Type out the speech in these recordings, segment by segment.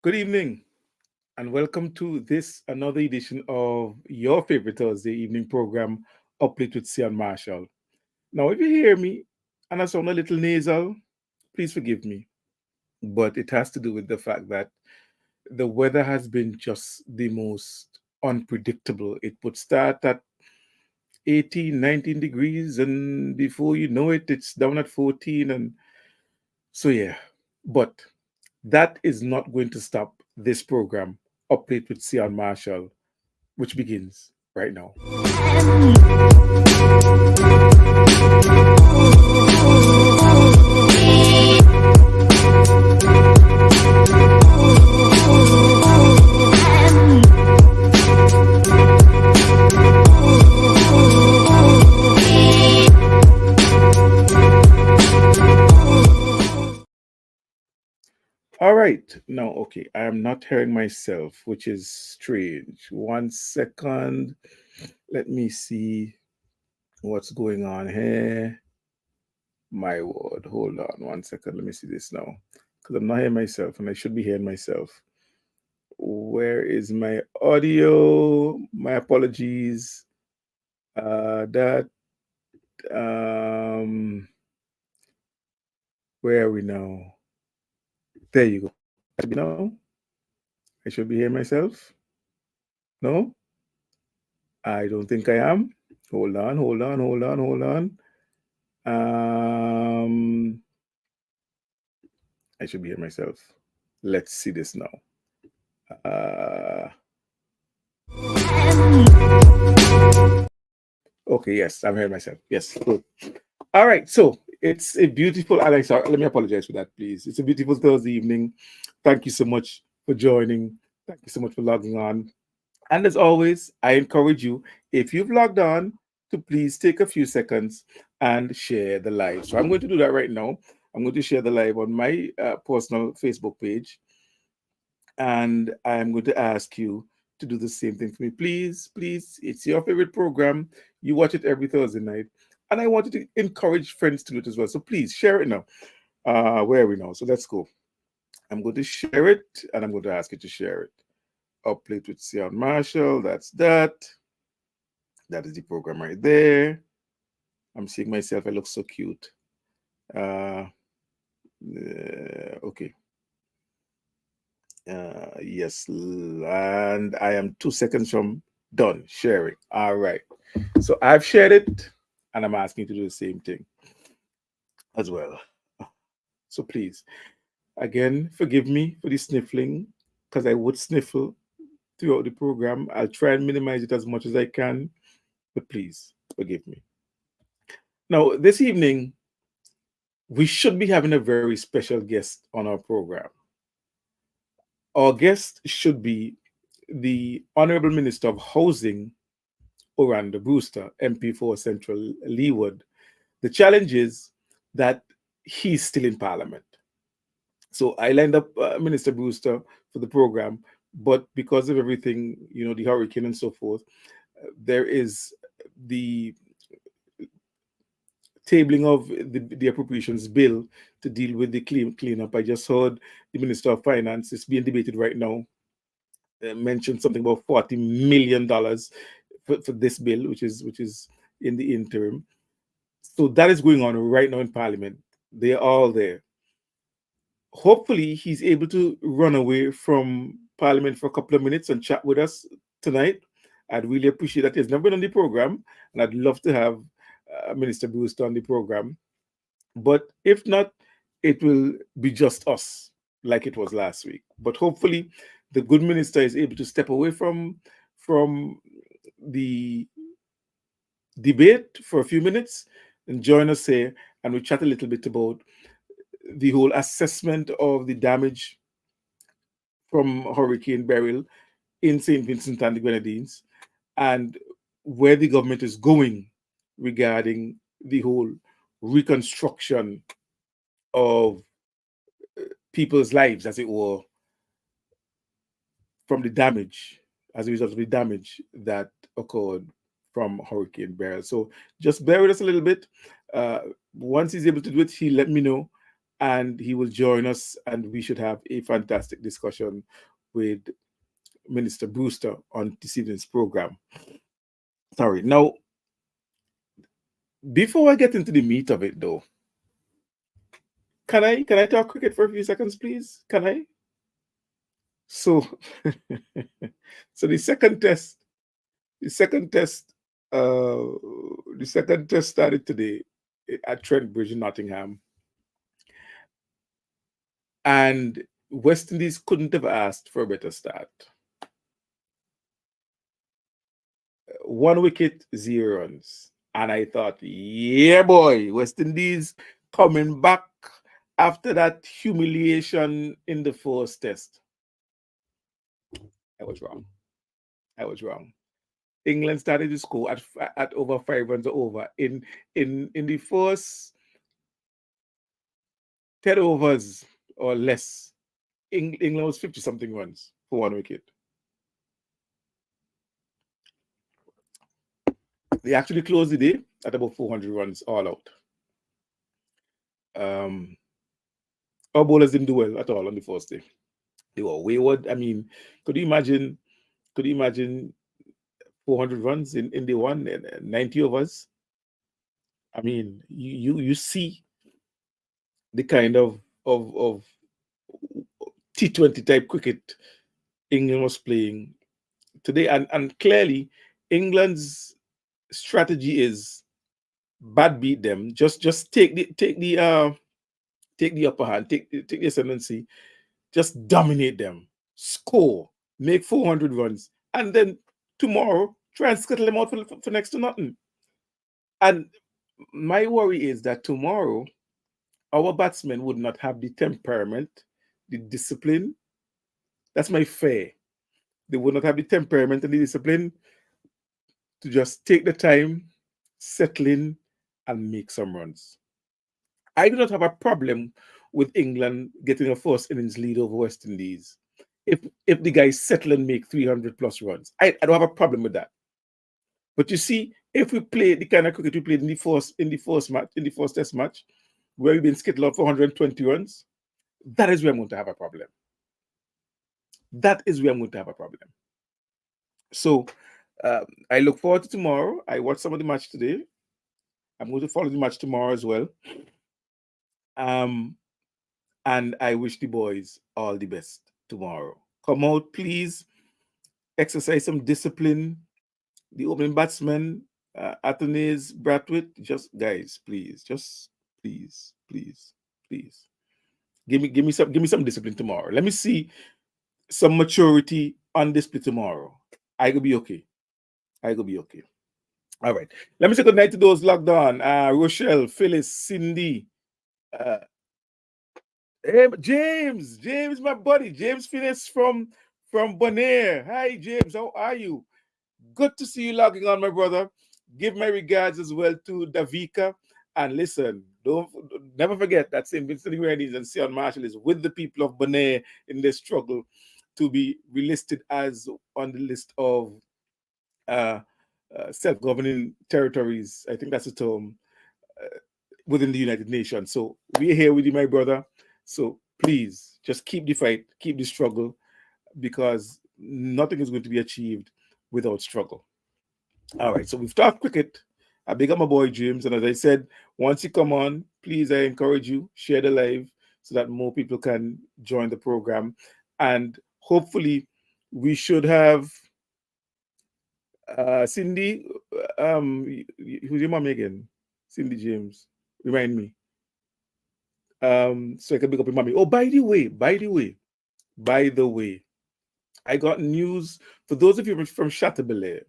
Good evening, and welcome to this another edition of your favorite Thursday evening program, Uplift with Sion Marshall. Now, if you hear me and I sound a little nasal, please forgive me, but it has to do with the fact that the weather has been just the most unpredictable. It would start at 18, 19 degrees, and before you know it, it's down at 14. And so, yeah, but that is not going to stop this program, Uplift with Sion Marshall, which begins right now. All right. Now, okay, I am not hearing myself, which is strange. 1 second. Let me see what's going on here. My word. Hold on 1 second. Let me see this now. Because I'm not hearing myself and I should be hearing myself. Where is my audio? My apologies. That where are we now? There you go. I should be now. I should be hearing myself. No, I don't think I am. Hold on. Um, I should be hearing myself. Let's see this now. Uh, okay, yes, I'm hearing myself. Yes, good. All right, so it's a beautiful, Alex. Let me apologize for that, please. It's a beautiful Thursday evening. Thank you so much for joining. Thank you so much for logging on. And as always, I encourage you, if you've logged on, to please take a few seconds and share the live. So I'm going to do that right now. I'm going to share the live on my personal Facebook page. And I'm going to ask you to do the same thing for me. Please, it's your favorite program. You watch it every Thursday night. And I wanted to encourage friends to do it as well. So please share it now. Where are we now? So let's go. I'm going to share it and I'm going to ask you to share it. Upload with Sion Marshall. That's that. That is the program right there. I'm seeing myself. I look so cute. Uh, okay. Yes. And I am 2 seconds from done sharing. All right. So I've shared it and I'm asking you to do the same thing as well. So please, again, forgive me for the sniffling because I would sniffle throughout the program. I'll try and minimize it as much as I can, but please forgive me. Now, this evening, we should be having a very special guest on our program. Our guest should be the Honorable Minister of Housing, Orando Brewster, MP for Central Leeward. The challenge is that he's still in Parliament. So I lined up Minister Brewster for the program, but because of everything, the hurricane and so forth, there is the tabling of the appropriations bill to deal with the cleanup. I just heard the Minister of Finance is being debated right now. Mentioned something about $40 million for this bill, which is in the interim. So that is going on right now in Parliament. They are all there. Hopefully, he's able to run away from Parliament for a couple of minutes and chat with us tonight. I'd really appreciate that. He's never been on the program, and I'd love to have Minister Brewster on the program. But if not, it will be just us, like it was last week. But hopefully, the good minister is able to step away from the debate for a few minutes and join us here, and we chat a little bit about the whole assessment of the damage from Hurricane Beryl in St. Vincent and the Grenadines and where the government is going regarding the whole reconstruction of people's lives, as it were, from the damage, as a result of the damage that occurred from Hurricane Beryl. So just bear with us a little bit. Once he's able to do it, he'll let me know, and he will join us, and we should have a fantastic discussion with Minister Brewster on this evening's program. Sorry. Now, before I get into the meat of it, though, can I talk cricket for a few seconds, please? Can I? So, so the second test, uh, the second test started today at Trent Bridge in Nottingham, and West Indies couldn't have asked for a better start. 1 wicket, 0 runs. And I thought, yeah, boy, West Indies coming back after that humiliation in the first test. I was wrong. I was wrong. England started to score at over 5 runs over. In the first 10 overs or less, England was 50 something runs for 1 wicket. They actually closed the day at about 400 runs all out. Our bowlers didn't do well at all on the first day. They were wayward. I mean, could you imagine 400 runs in the one 90 overs? I mean, you see the kind of T20 type cricket England was playing today, and clearly England's strategy is bad beat them, just take the upper hand, take the ascendancy, just dominate them, score, make 400 runs, and then tomorrow try and scuttle them out for next to nothing. And my worry is that tomorrow our batsmen would not have the temperament, the discipline. That's my fear. They would not have the temperament and the discipline to just take the time, settle in, and make some runs. I do not have a problem with England getting a first innings lead over West Indies. If the guys settle and make 300 plus runs, I don't have a problem with that. But you see, if we play the kind of cricket we played in the first test match, where we've been skittled out for 120 runs, that is where I'm going to have a problem. That is where I'm going to have a problem. So I look forward to tomorrow. I watched some of the match today. I'm going to follow the match tomorrow as well. And I wish the boys all the best tomorrow. Come out, please. Exercise some discipline. The opening batsman, Athanaze Bradwit, just guys, please, just please. Give me some discipline tomorrow. Let me see some maturity on display tomorrow. I could be okay. All right. Let me say good night to those logged on. Rochelle, Phyllis, Cindy. Hey, James, my buddy. James Phineas from Bonaire. Hi, James. How are you? Good to see you logging on, my brother. Give my regards as well to Davika. And listen, never forget that St. Vincent and Grenadines and Sion Marshall is with the people of Bonaire in their struggle to be relisted as on the list of self-governing territories. I think that's the term within the United Nations. So we're here with you, my brother. So please just keep the fight, keep the struggle, because nothing is going to be achieved without struggle. All right, so we've talked cricket. I big up my boy James, and as I said, once you come on, please, I encourage you, share the live so that more people can join the program. And hopefully we should have Cindy, who's your mommy again? Cindy James, remind me. So I can pick up your mommy. Oh, by the way, I got news for those of you from Chateaubelair,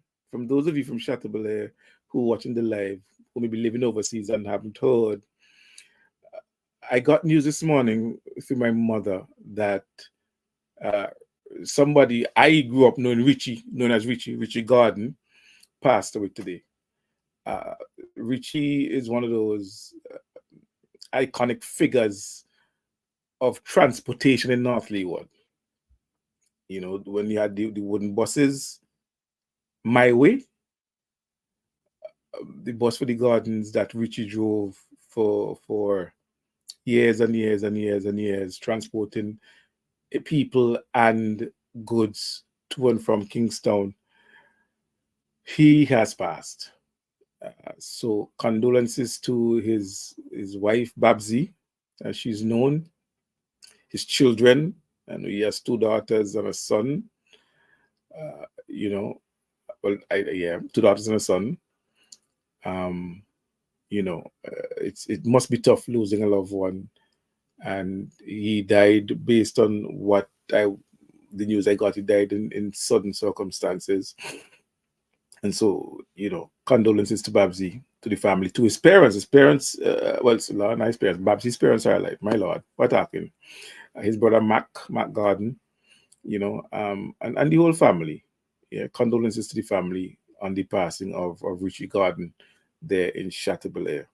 who are watching the live, who may be living overseas and haven't heard. I got news this morning through my mother that somebody I grew up known as Richie Garden, passed away today. Richie is one of those iconic figures of transportation in North Leeward. You know, when you had the wooden buses, My Way, the bus for the gardens that Richie drove for years and years and years and years transporting people and goods to and from Kingstown. He has passed. So condolences to his wife Babsy, as she's known, his children, and he has two daughters and a son. You know, well, yeah, two daughters and a son. Um, it must be tough losing a loved one, and he died based on what the news I got. He died in sudden circumstances, and so condolences to Babsy, to the family, to his parents. His parents, well, it's a lot of nice parents. Babsy's parents are alive. My lord, what talking? His brother Mac Garden, and the whole family. Yeah, condolences to the family on the passing of Richie Garden there in Chateaubriand.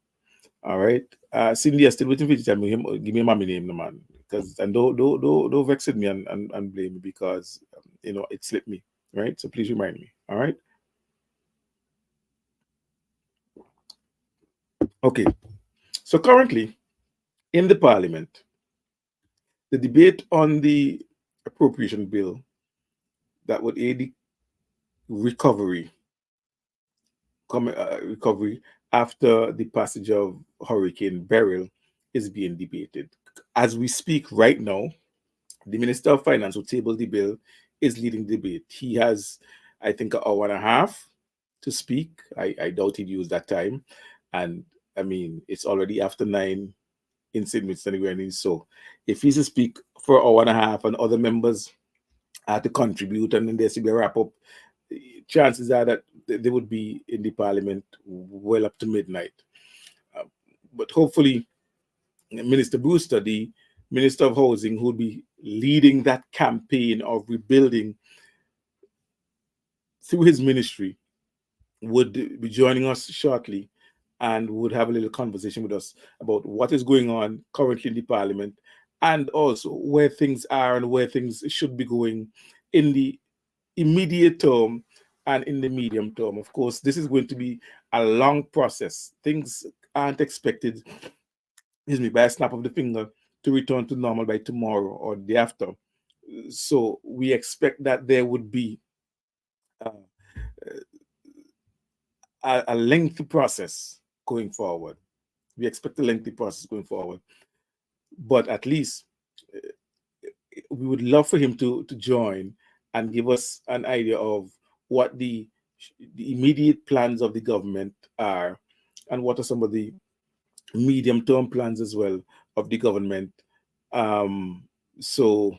All right. Cindy, I still waiting for you to tell me him. Give me a mommy name, no man. Because and don't vex with me and blame me because it slipped me. Right. So please remind me. All right. Okay. So currently in the Parliament, the debate on the appropriation bill that would aid the recovery recovery after the passage of Hurricane Beryl is being debated. As we speak right now, the Minister of Finance who tabled the bill is leading the debate. He has, I think, an hour and a half to speak. I doubt he'd use that time. And I mean, it's already after 9 in St. Vincent and Grenadines. So if he's to speak for an hour and a half and other members are to contribute and then there's to be a wrap up, chances are that they would be in the Parliament well up to midnight. Uh, but hopefully, Minister Brewster, the Minister of Housing, who will be leading that campaign of rebuilding through his ministry, would be joining us shortly and would have a little conversation with us about what is going on currently in the Parliament and also where things are and where things should be going in the immediate term and in the medium term. Of course, this is going to be a long process. Things aren't expected, excuse me, by a snap of the finger to return to normal by tomorrow or the day after. So we expect that there would be uh, a lengthy process going forward. We expect a lengthy process going forward, but at least we would love for him to join and give us an idea of what the immediate plans of the government are and what are some of the medium term plans as well of the government. Um, so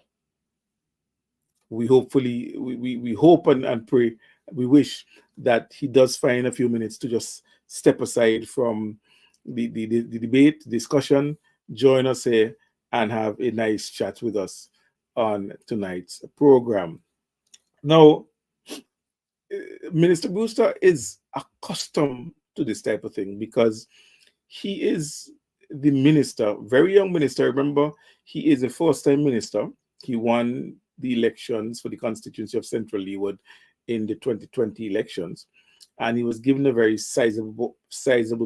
we hopefully we hope and pray, we wish that he does find a few minutes to just step aside from the debate discussion, join us here and have a nice chat with us on tonight's program. Now, Minister Brewster is accustomed to this type of thing because he is the minister, very young minister. Remember, he is a first-time minister. He won the elections for the constituency of Central Leeward in the 2020 elections, and he was given a very sizable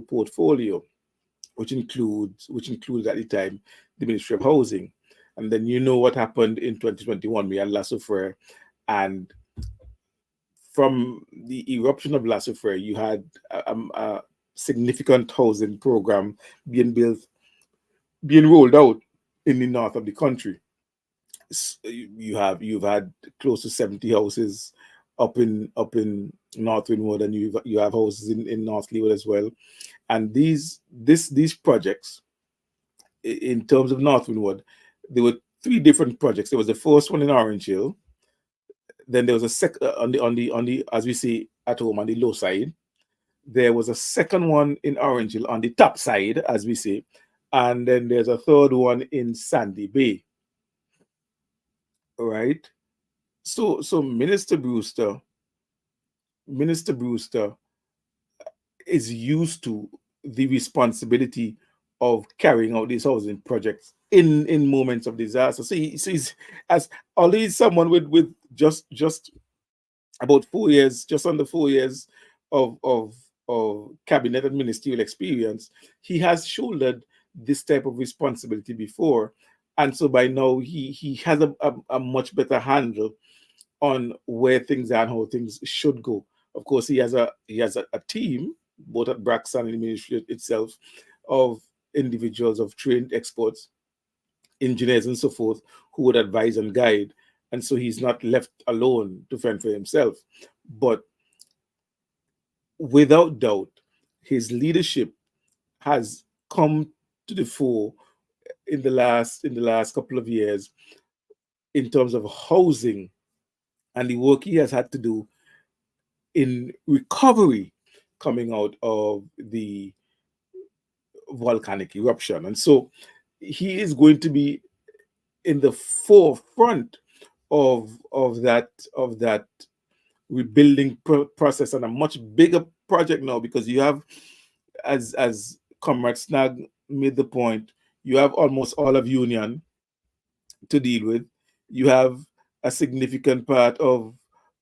portfolio, which includes at the time the Ministry of Housing. And then you know what happened in 2021. We had Lasso Frere, and from the eruption of Lasso Frere, you had a significant housing program being built, being rolled out in the north of the country. You've had close to 70 houses up in North Windward, and you have houses in North Leeward as well. And these projects, in terms of North Windward, there were three different projects. There was the first one in Orange Hill, then there was a second on the as we say at home, on the low side. There was a second one in Orange Hill on the top side, as we say, and then there's a third one in Sandy Bay. All right. So Minister Brewster is used to the responsibility of carrying out these housing projects in moments of disaster. So he's as although he's someone with just about 4 years, just under 4 years of cabinet and ministerial experience, he has shouldered this type of responsibility before, and so by now he has a much better handle on where things are and how things should go. Of course, he has a team both at Braxton and the ministry itself of individuals, of trained experts, engineers, and so forth, who would advise and guide. And so he's not left alone to fend for himself. But without doubt, his leadership has come to the fore in the last couple of years in terms of housing and the work he has had to do in recovery coming out of the volcanic eruption. And so he is going to be in the forefront of that rebuilding process, and a much bigger project now, because you have, as Comrade Snag made the point, you have almost all of Union to deal with. You have a significant part of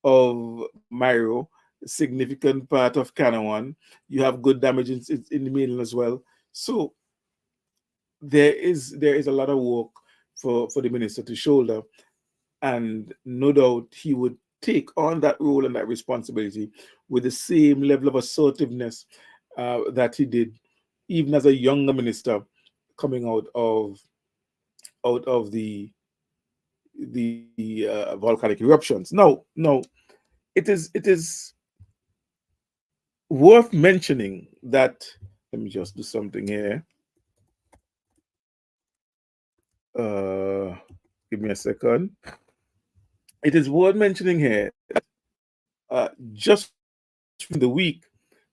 Myro, a significant part of Canawan. You have good damage in the mainland as well. So there is a lot of work for the minister to shoulder, and no doubt he would take on that role and that responsibility with the same level of assertiveness that he did even as a younger minister coming out of the volcanic eruptions. Now, it is worth mentioning that. Let me just do something here. Uh, Give me a second. It is worth mentioning here that just within the week,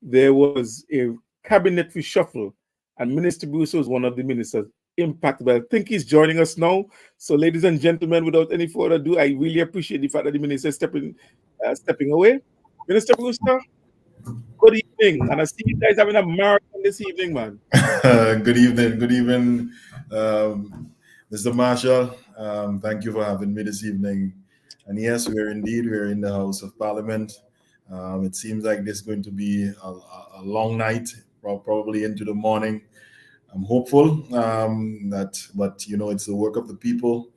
there was a cabinet reshuffle, and Minister Bruce was one of the ministers impacted. But I think he's joining us now. So, ladies and gentlemen, without any further ado, I really appreciate the fact that the minister is stepping away. Minister Brewster, good evening, and I see you guys having a marathon this evening, man. Good evening. Good evening, Mr. Marshall. Thank you for having me this evening. And yes, we're in the House of Parliament. It seems like this is going to be a long night, probably into the morning. I'm hopeful but it's the work of the people.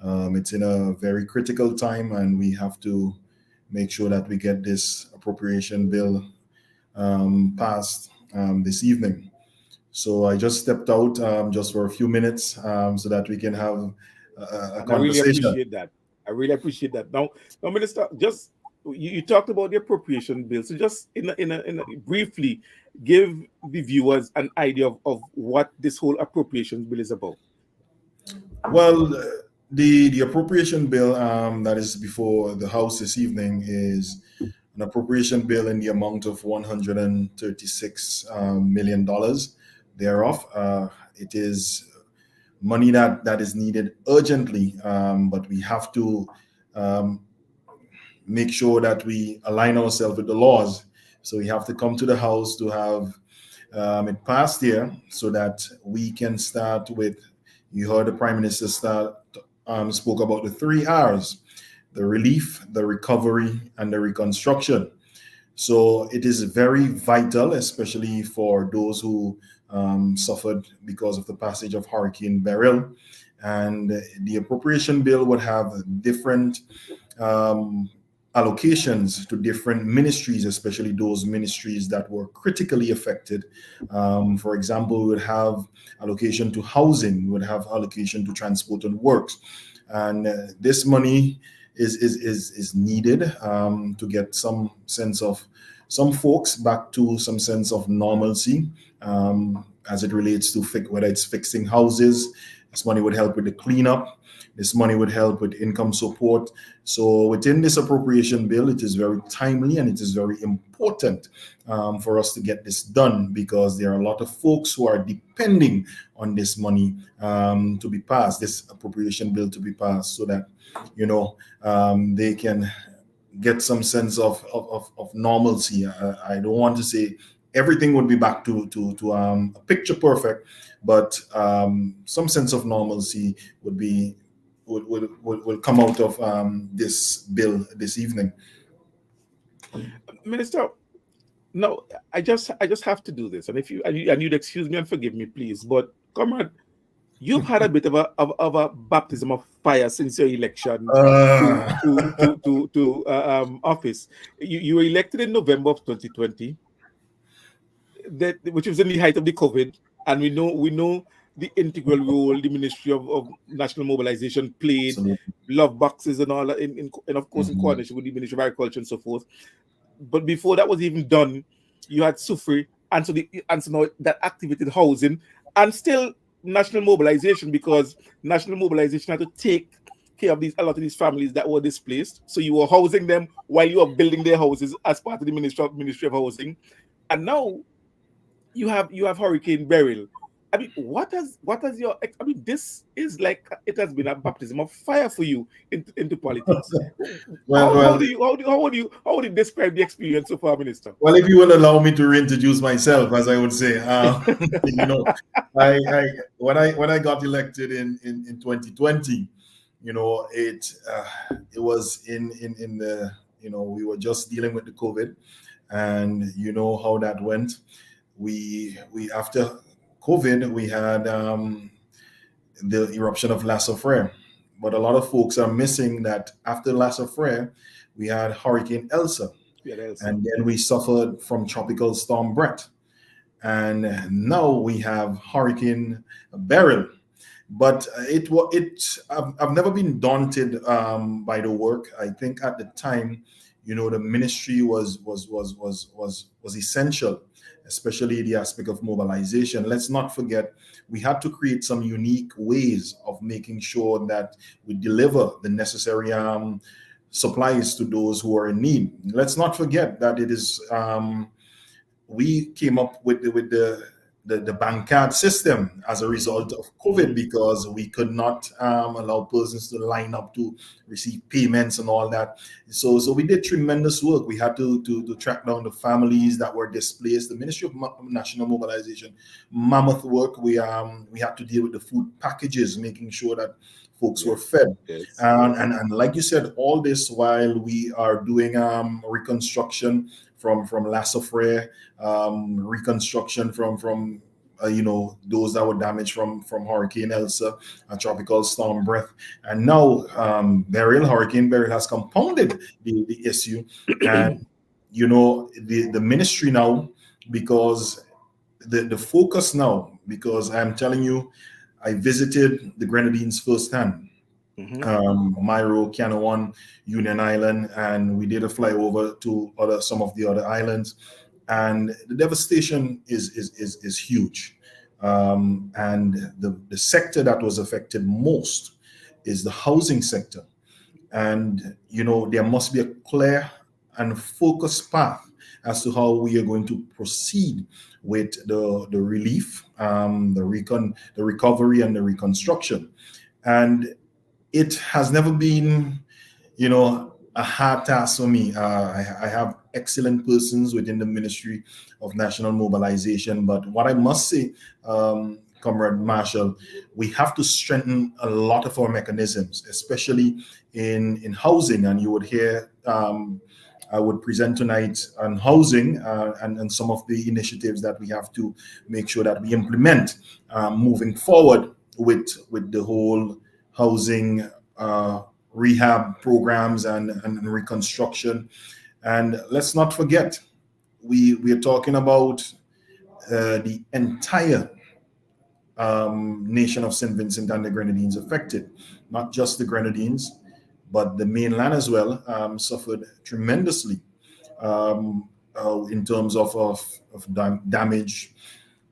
It's in a very critical time, and we have to make sure that we get this appropriation bill passed this evening. So I just stepped out just for a few minutes so that we can have a And I really conversation. appreciate that. I really appreciate that. Now, Minister, just you talked about the appropriation bill. So just briefly give the viewers an idea of what this whole appropriation bill is about. Well, the appropriation bill that is before the House this evening is an appropriation bill in the amount of $136 million dollars. Thereof, it is money that is needed urgently, but we have to um, make sure that we align ourselves with the laws. So we have to come to the House to have it passed here so that we can start with. You heard the Prime Minister spoke about the three R's: the relief, the recovery, and the reconstruction. So it is very vital, especially for those who suffered because of the passage of Hurricane Beryl. And the appropriation bill would have different um, allocations to different ministries, especially those ministries that were critically affected. For example, we would have allocation to housing, we would have allocation to transport and works. And this money is needed to get some sense of some folks back to some sense of normalcy as it relates to whether it's fixing houses. This money would help with the cleanup. This money would help with income support. So within this appropriation bill, it is very timely and it is very important for us to get this done, because there are a lot of folks who are depending on this money to be passed, this appropriation bill to be passed, so that they can get some sense of normalcy. I don't want to say everything would be back to picture perfect, but some sense of normalcy would come out of this bill this evening. Minister, no, I just have to do this. And if you'd excuse me and forgive me, please, but Comrade, you've had a bit of a baptism of fire since your election Uh, to office. You were elected in November of 2020, that which was in the height of the COVID, and we know the integral role the Ministry of National Mobilization played, Absolutely. love boxes and all that, and of course in Mhm. coordination with the Ministry of Agriculture and so forth. But before that was even done, you had Sufri, and so now that activated housing, and still national mobilization, because national mobilization had to take care of these a lot of these families that were displaced. So you were housing them while you were building their houses as part of the Ministry of Housing, and now you have Hurricane Beryl. I mean, what has your I mean, this is like it has been a baptism of fire for you into politics. Well, well, How would you describe the experience so far, Minister? well. If you will allow me to reintroduce myself, as I would say, you know, I when I got elected in 2020, it was in the, we were just dealing with the COVID, and you know how that went. We after COVID, we had the eruption of La Frere. But a lot of folks are missing that after La Frere, we had Hurricane Elsa, Yeah, Elsa. and then we suffered from Tropical Storm Brett, and now we have Hurricane Beryl. But I've never been daunted by the work. I think at the time, the ministry was essential, especially the aspect of mobilization. Let's not forget, we had to create some unique ways of making sure that we deliver the necessary supplies to those who are in need. Let's not forget that it is we came up with the bank card system as a result of COVID, because we could not allow persons to line up to receive payments and all that. So we did tremendous work. We had to track down the families that were displaced. The Ministry of National Mobilization, mammoth work. We had to deal with the food packages, making sure that folks were Yes, fed. yes, And, yes. and, and like you said, all this while we are doing reconstruction from Lassa Frere, reconstruction from those that were damaged from Hurricane Elsa, a tropical storm breath, and now Hurricane Beryl has compounded the issue, and the ministry now, because the focus now, because I'm telling you, I visited the Grenadines firsthand, Hmm. Myro, Canawan, Union Island, and we did a flyover to some of the other islands, and the devastation is huge. And the sector that was affected most is the housing sector, and there must be a clear and focused path as to how we are going to proceed with the relief, the recovery, and the reconstruction. And it has never been, a hard task for me. I have excellent persons within the Ministry of National Mobilization, but what I must say, Comrade Marshall, we have to strengthen a lot of our mechanisms, especially in housing. And you would hear, I would present tonight on housing, and some of the initiatives that we have to make sure that we implement moving forward with the whole housing rehab programs and reconstruction. And let's not forget, we are talking about the entire nation of St. Vincent and the Grenadines affected, not just the Grenadines, but the mainland as well suffered tremendously in terms of damage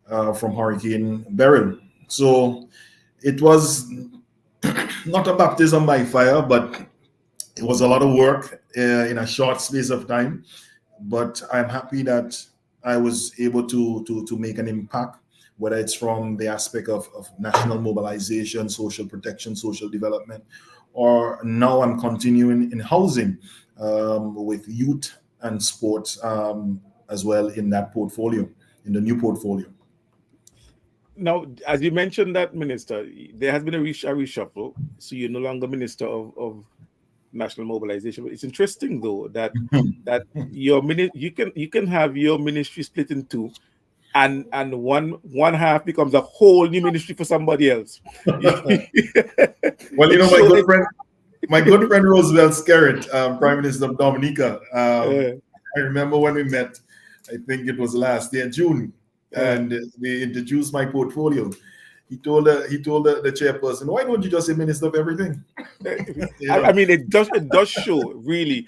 from Hurricane Beryl. So it was not a baptism by fire, but it was a lot of work in a short space of time. But I'm happy that I was able to make an impact, whether it's from the aspect of national mobilization, social protection, social development, or now I'm continuing in housing with youth and sports as well in that portfolio, in the new portfolio. Now, as you mentioned that, Minister, there has been a reshuffle, so you're no longer Minister of National Mobilization. But it's interesting though that your you can have your ministry split in two, and one half becomes a whole new ministry for somebody else. Well, you It know, showed it. my good friend Roosevelt Skerritt, Prime Minister of Dominica. Uh, I remember when we met. I think it was last year, June, uh, and they introduced my portfolio. He told the chairperson, "Why don't you just say Minister of Everything?" You I know. mean, it does show really.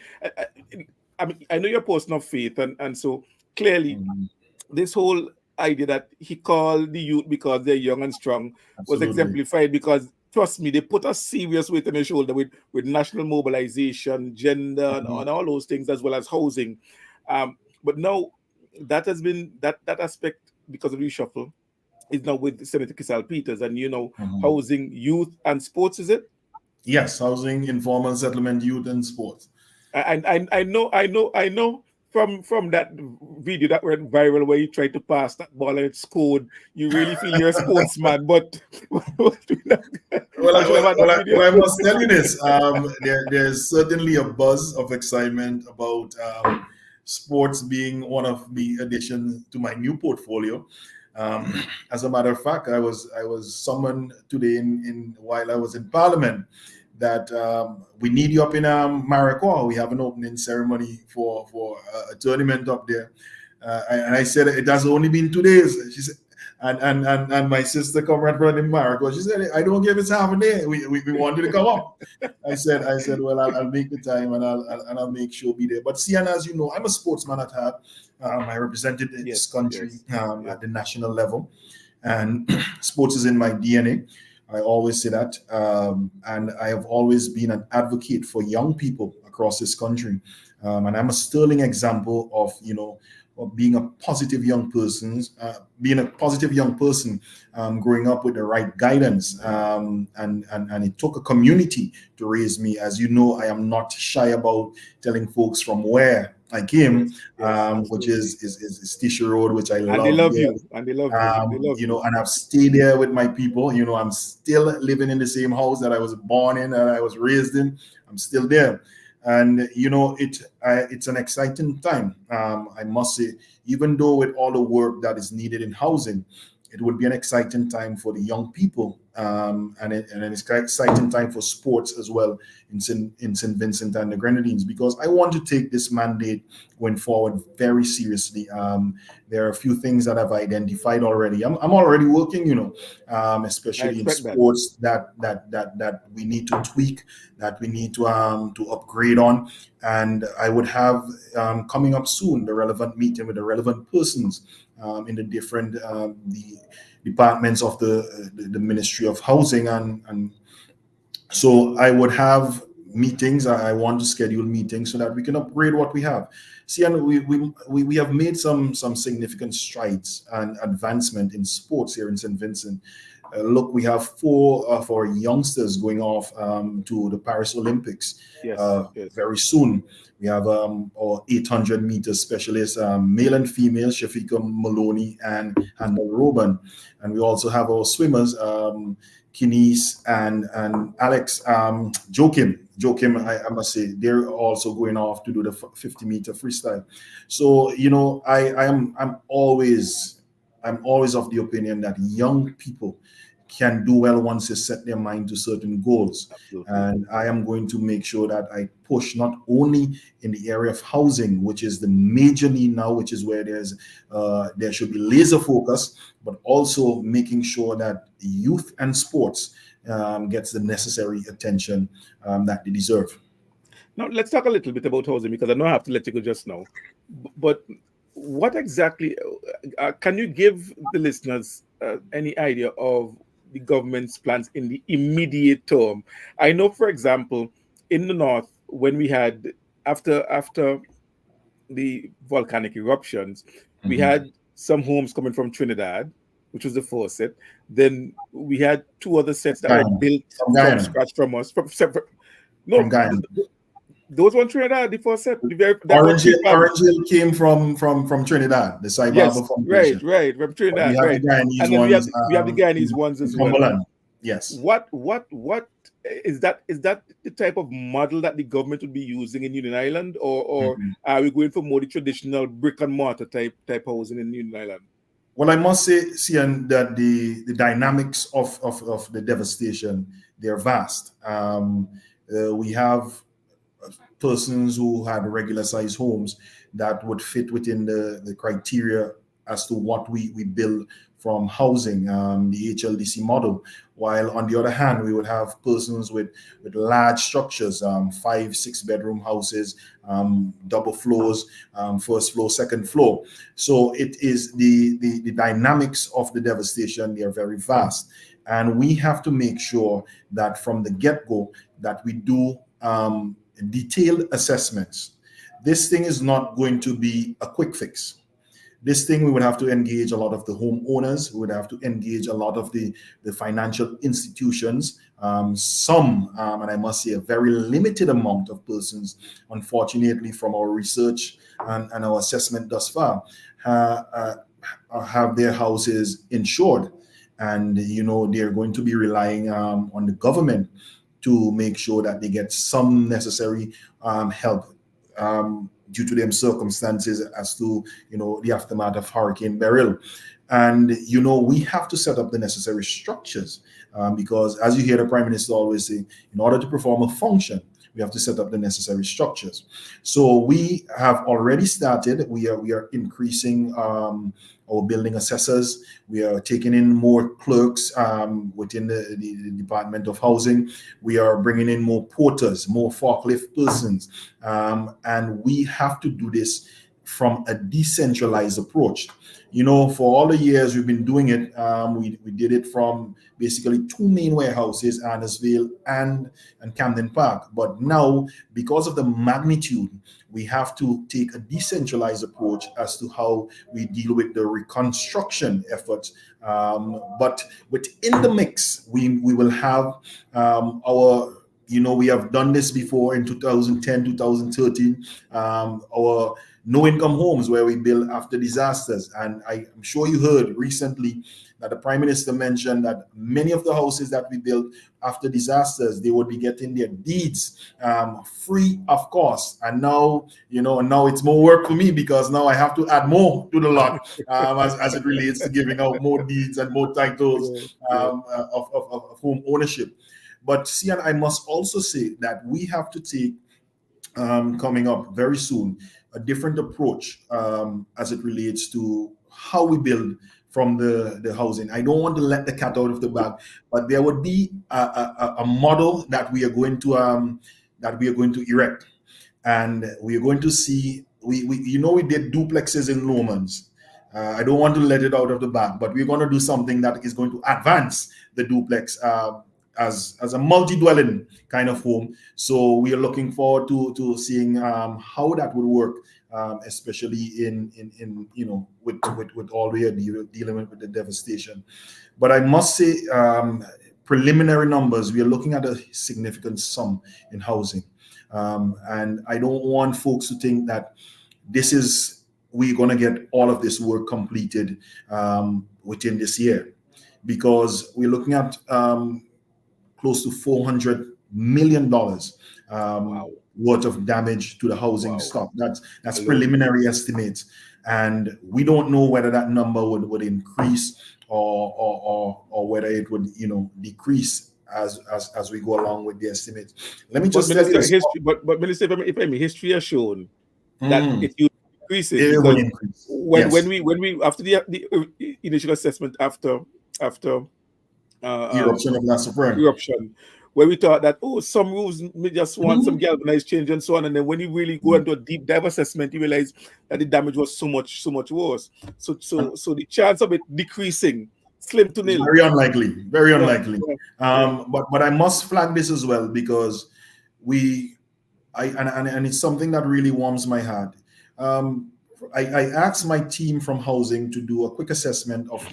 I mean, I know your person of faith, and so clearly Mhm. this whole idea that he called the youth because they're young and strong was Absolutely. exemplified because trust me, they put a serious weight on their shoulder with national mobilization, gender, Mhm. and all those things as well as housing. But now that has been that aspect because of the reshuffle is now with Senator Kisal Peters, and Mhm. housing, youth, and sports. Is it? Yes, housing, informal settlement, youth, and sports. I know from that video that went viral where you tried to pass that ball and it scored. You really feel you're a sportsman, but I should have had that video. Well, I must tell you this. There's certainly a buzz of excitement about sports being one of the additions to my new portfolio. Um, as a matter of fact, I was summoned today in while I was in Parliament that we need you up in Maracay. We have an opening ceremony for a tournament up there. And I said it has only been 2 days. She said, and my sister come right from Maracay. She said, I don't give it half a day. We want you to come up. I said, well, I'll make the time and I'll make sure be there. See, and as you know, I'm a sportsman at heart. I represented this Yes, country yes, yes. at the national level, and sports is in my DNA. I always say that, and I have always been an advocate for young people across this country, and I'm a sterling example of of being a positive young person, growing up with the right guidance, and it took a community to raise me. As you know, I am not shy about telling folks from where I came, Yes, yes, which absolutely. is Tisha Road, which I And they love love there. you, and they love you, they love you. And I've stayed there with my people. I'm still living in the same house that I was born in, that I was raised in. I'm still there, and it's an exciting time. I must say, even though with all the work that is needed in housing, it would be an exciting time for the young people, and an exciting time for sports as well in St. Vincent and the Grenadines, because I want to take this mandate going forward very seriously. There are a few things that I've identified already. I'm already working, I especially in expect that. sports that we need to tweak, that we need to upgrade on, and I would have coming up soon the relevant meeting with the relevant persons in the different the departments of the Ministry of Housing, and so I would have meetings. I want to schedule meetings so that we can upgrade what we have. See, and we have made some significant strides and advancement in sports here in St. Vincent. Look, we have four of our youngsters going off to the Paris Olympics Yes, yes. very soon. We have our 800 meter specialists, male and female, Shafika Maloney and Handel Roban. And we also have our swimmers, Kines and Alex Joachim, I must say, they're also going off to do the 50-meter freestyle. So, I'm always of the opinion that young people can do well once they set their mind to certain goals. Absolutely. And I am going to make sure that I push not only in the area of housing, which is the major need now, which is where there should be laser focus, but also making sure that youth and sports gets the necessary attention that they deserve. Now, let's talk a little bit about housing because I know I have to let you go just now. But what exactly can you give the listeners any idea of the government's plans in the immediate term? I know, for example, in the north, when we had after the volcanic eruptions, we Mhm. had some homes coming from Trinidad, which was the first set. Then we had two other sets that were Guyana, built from from Guyana, scratch from us. from No, Guyana. those one Trinidad, the first set, that about three families. Orange Hill came from Trinidad, the Sai Yes, Baba Foundation. right, from But we Trinidad, have the right. Guyanese And then ones we have the Guyanese ones in as well. Cumberland. Yes. What is that? Is that the type of model that the government would be using in Union Island, or Mhm. are we going for more the traditional brick and mortar type housing in Union Island? Well, I must say, Sian, that the dynamics of the devastation, they're vast. We have persons who had regular sized homes that would fit within the criteria as to what we build from housing, the HLDC model. While on the other hand, we would have persons with large structures, 5, 6 bedroom houses, double floors, first floor, second floor. So it is the dynamics of the devastation, they are very vast. And we have to make sure that from the get-go that we do detailed assessments. This thing is not going to be a quick fix. This thing, we would have to engage a lot of the homeowners. We would have to engage a lot of the financial institutions. And I must say, a very limited amount of persons, unfortunately, from our research and our assessment thus far, have their houses insured. And, they're going to be relying on the government to make sure that they get some necessary help due to them circumstances as to the aftermath of Hurricane Beryl. And we have to set up the necessary structures because, as you hear the Prime Minister always say, in order to perform a function, we have to set up the necessary structures. So we have already started. We are increasing our building assessors. We are taking in more clerks within the Department of Housing. We are bringing in more porters, more forklift persons. And we have to do this from a decentralized approach. For all the years we've been doing it, we did it from basically 2 main warehouses, Annisville and Camden Park. But now, because of the magnitude, we have to take a decentralized approach as to how we deal with the reconstruction efforts. But within the mix, we will have our, we have done this before in 2010, 2013, our no-income homes where we build after disasters. And I'm sure you heard recently that the Prime Minister mentioned that many of the houses that we built after disasters, they would be getting their deeds free of cost. And now, now it's more work for me because now I have to add more to the lot as it relates to giving out more deeds and more titles of home ownership. But Sian, I must also say that we have to take, coming up very soon, a different approach as it relates to how we build from the housing. I don't want to let the cat out of the bag, but there would be a model that we are going to erect, and we are going to see. We did duplexes in Lomans. I don't want to let it out of the bag, but we're going to do something that is going to advance the duplex as a multi-dwelling kind of home. So we are looking forward to seeing how that would work, especially in with all we are dealing with the devastation. But I must say, preliminary numbers, we are looking at a significant sum in housing, and I don't want folks to think that we're going to get all of this work completed within this year, because we're looking at close to $400 million worth of damage to the housing stock. That's preliminary estimates, and we don't know whether that number would increase or whether it would decrease as we go along with the estimates. Let me just tell you this. But Minister, if I may, history has shown that it will increase it, It because will increase. when we after the initial assessment after Eruption of last spring. eruption, where we thought that some roofs may just want some galvanized change and so on, and then when you really go into a deep dive assessment, you realize that the damage was so much worse. So the chance of it decreasing slim to nil. Very unlikely. Very unlikely. Yeah. But I must flag this as well, because and it's something that really warms my heart. I asked my team from housing to do a quick assessment of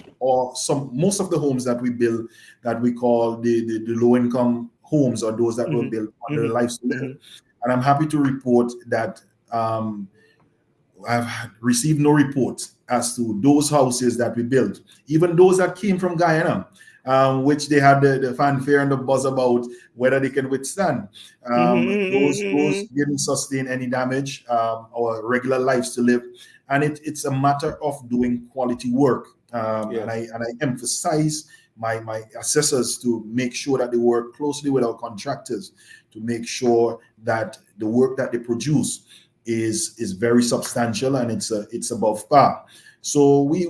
most of the homes that we build, that we call the low income homes, or those that were built under the Life to Live. And I'm happy to report that I've received no reports as to those houses that we built, even those that came from Guyana, which they had the fanfare and the buzz about whether they can withstand. Those didn't sustain any damage. Our regular Lives to Live, and it's a matter of doing quality work And Yes. I emphasize my assessors to make sure that they work closely with our contractors to make sure that the work that they produce is very substantial and it's above par. So we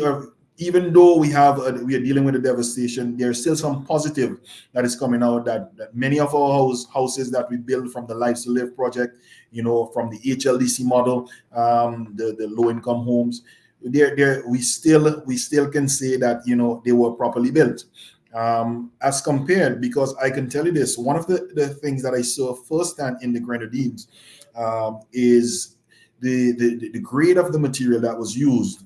are even though we are dealing with the devastation, there's still some positive that is coming out that many of our houses that we build from the Lives to Live project, from the HLDC model, the low income homes, there we still can say that they were properly built, as compared, because I can tell you this, one of the things that I saw firsthand in the Grenadines, is the grade of the material that was used,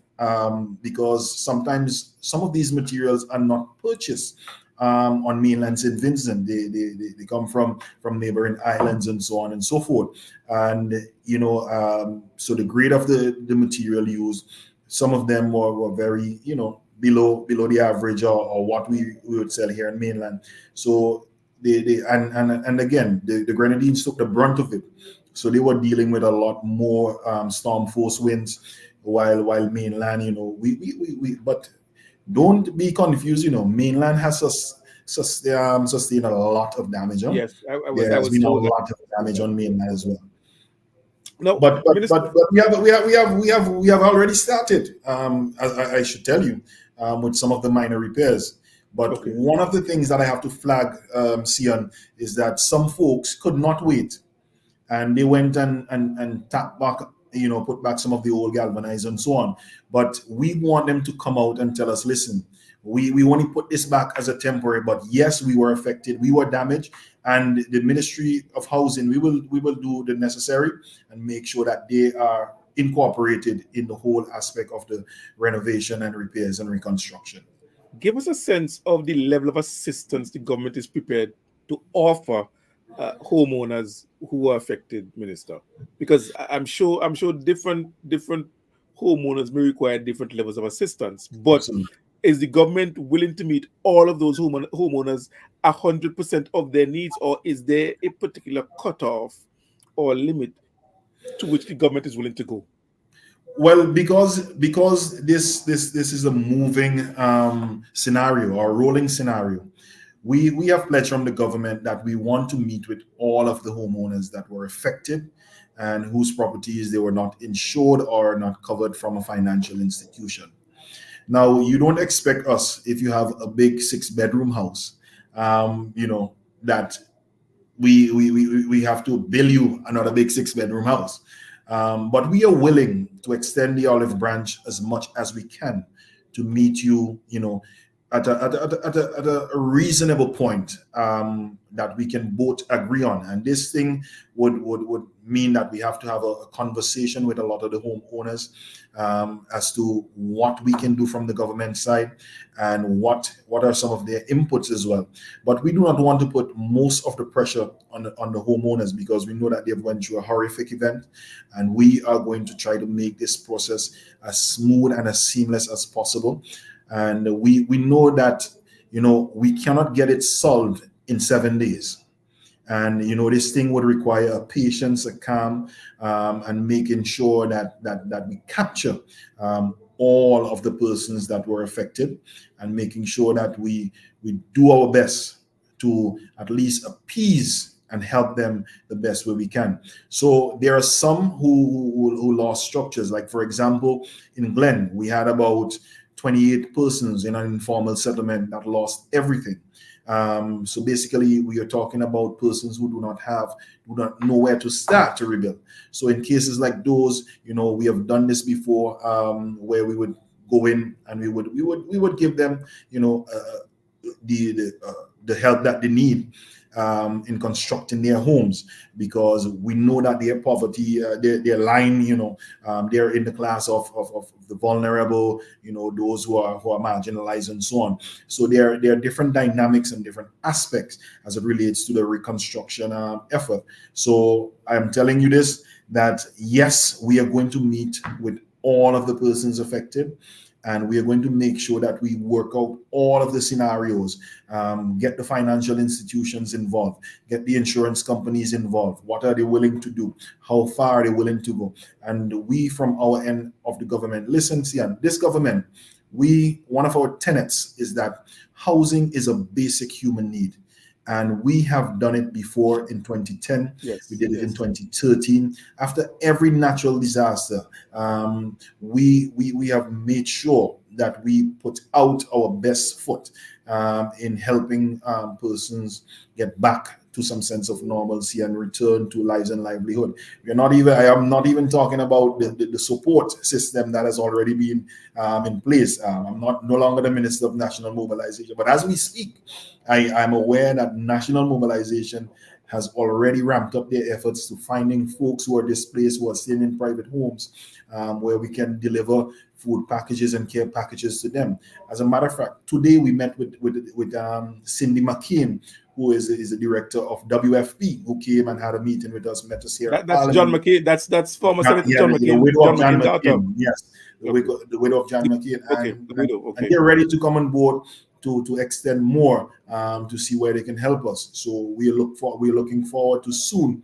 because sometimes some of these materials are not purchased on mainland St. Vincent. They come from neighboring islands and so on and so forth. And so the grade of the material used, some of them were very below the average, or what we would sell here in mainland. So and again, the Grenadines took the brunt of it. So they were dealing with a lot more storm force winds, while mainland, but don't be confused. Mainland has sustained a lot of damage. Huh? Yes. There I has was been a told that. lot of damage on mainland as well. Now, But Minister. we have already started. I should tell you, with some of the minor repairs. But Okay. one of the things that I have to flag, Sion, is that some folks could not wait, and they went and tapped back, put back some of the old galvanized and so on. But we want them to come out and tell us, listen, we want to put this back as a temporary, but yes, we were affected, we were damaged, and the Ministry of Housing, we will do the necessary and make sure that they are incorporated in the whole aspect of the renovation and repairs and reconstruction. Give us a sense of the level of assistance the government is prepared to offer homeowners who are affected, Minister. Because I'm sure different homeowners may require different levels of assistance. But Absolutely. is the government willing to meet all of those homeowners 100% of their needs, or is there a particular cutoff or limit to which the government is willing to go? Well, because this is a moving scenario, or rolling scenario, we have pledged from the government that we want to meet with all of the homeowners that were affected and whose properties they were not insured or not covered from a financial institution. Now, you don't expect us, if you have a big 6 bedroom house, that we have to bill you another big 6 bedroom house. But we are willing to extend the olive branch as much as we can to meet you, at a reasonable point, that we can both agree on. And this thing would mean that we have to have a conversation with a lot of the homeowners, as to what we can do from the government side, and what are some of their inputs as well. But we do not want to put most of the pressure on the homeowners, because we know that they've went through a horrific event, and we are going to try to make this process as smooth and as seamless as possible. And we know that we cannot get it solved in 7 days. And this thing would require a patience, a calm, and making sure that we capture all of the persons that were affected, and making sure that we do our best to at least appease and help them the best way we can. So there are some who lost structures. Like, for example, in Glen, we had about 28 persons in an informal settlement that lost everything. So basically, we are talking about persons who do not know where to start to rebuild. So in cases like those, we have done this before, where we would go in and we would give them, the help that they need, in constructing their homes, because we know that their poverty, their line, they're in the class of the vulnerable, those who are marginalized and so on. So there are different dynamics and different aspects as it relates to the reconstruction effort. So I'm telling you this, that yes, we are going to meet with all of the persons affected. And we are going to make sure that we work out all of the scenarios, get the financial institutions involved, get the insurance companies involved. What are they willing to do? How far are they willing to go? And we, from our end of the government, listen, Sian, this government, one of our tenets is that housing is a basic human need. And we have done it before in 2010. We Yes, did it in yes. 2013. After every natural disaster, we have made sure that we put out our best foot in helping persons get back to some sense of normalcy and return to lives and livelihood. I am not even talking about the support system that has already been in place. I'm no longer the Minister of National Mobilization, but as we speak, I'm aware that national mobilization has already ramped up their efforts to finding folks who are displaced, who are staying in private homes, where we can deliver food packages and care packages to them. As a matter of fact, today we met with Cindy McCain, who is the director of WFP, who came and had a meeting with us, met us here at That's John Parliament. McCain. That's former Senator Yeah, John the McCain. widow John of John McCain daughter. McCain. Yes, Okay. the widow of John McCain, Okay. The widow. and Okay. they're ready to come on board to extend more, to see where they can help us. So we're looking forward to soon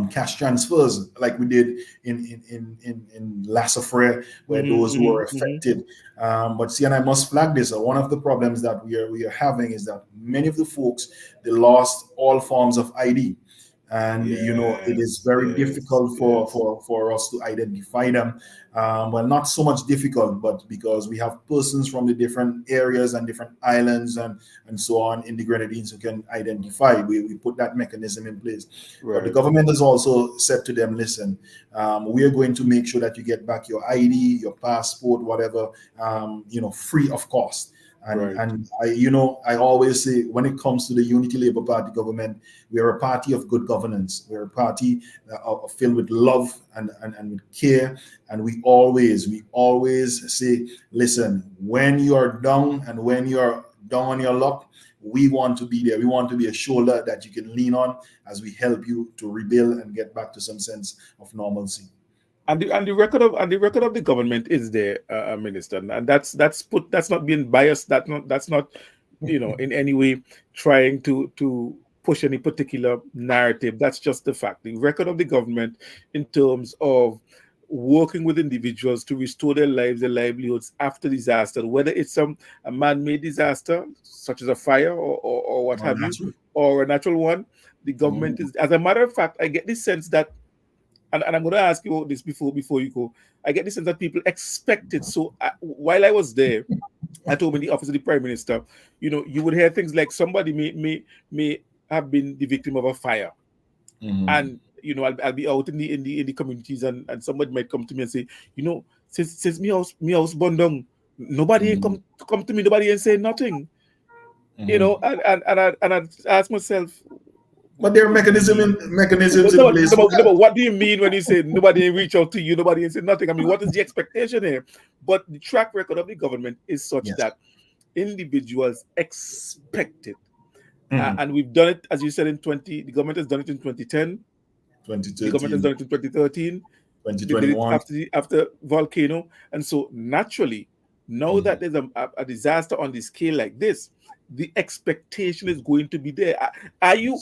cash transfers like we did in Lassafre, where those who are affected. But see, and I must flag this. One of the problems that we are having is that many of the folks, they lost all forms of ID. And it is Yes. very Yes. difficult Yes. for us to identify them. Well, not so much difficult, but because we have persons from the different areas and different islands and so on in the Grenadines who can identify. We put that mechanism in place. But the Right. government has also said to them, listen, we are going to make sure that you get back your ID, your passport, whatever, free of cost. Right. And I always say, when it comes to the Unity Labour Party government, we are a party of good governance. We're a party filled with love and with care. And we always say, listen, when you are down and when you are down on your luck, we want to be there. We want to be a shoulder that you can lean on as we help you to rebuild and get back to some sense of normalcy. And the record of the government is there, Minister, and that's not being biased. That's not in any way trying to push any particular narrative. That's just the fact. The record of the government in terms of working with individuals to restore their lives, their livelihoods after disaster, whether it's a man-made disaster such as a fire or what Or have you, natural. or a natural one. The government Mhm. is, as a matter of fact, I get the sense that, and I'm going to ask you about this before you go. I get the sense that people expect it. So while I was there, I told me in the office of the prime minister, you would hear things like somebody may have been the victim of a fire, Mhm. and I'll be out in the communities, and somebody might come to me and say, since me house burned down, nobody ain't Mhm. come to me, nobody ain't saying nothing, Mhm. and I ask myself, But there are what do you mean? mechanisms But, in no, but, place no, for but, no, that. but what do you mean when you say nobody reach out to you, nobody ain't said nothing? I mean, what is the expectation here? But the track record of the government is such Yes. that individuals expect it. Mhm. And we've done it, as you said, the government has done it in 2010, the government has 2013, done it in 2013, they did it 2021. after volcano, and so naturally, now that Mhm. there's a disaster on the scale like this, the expectation is going to be there. Are you,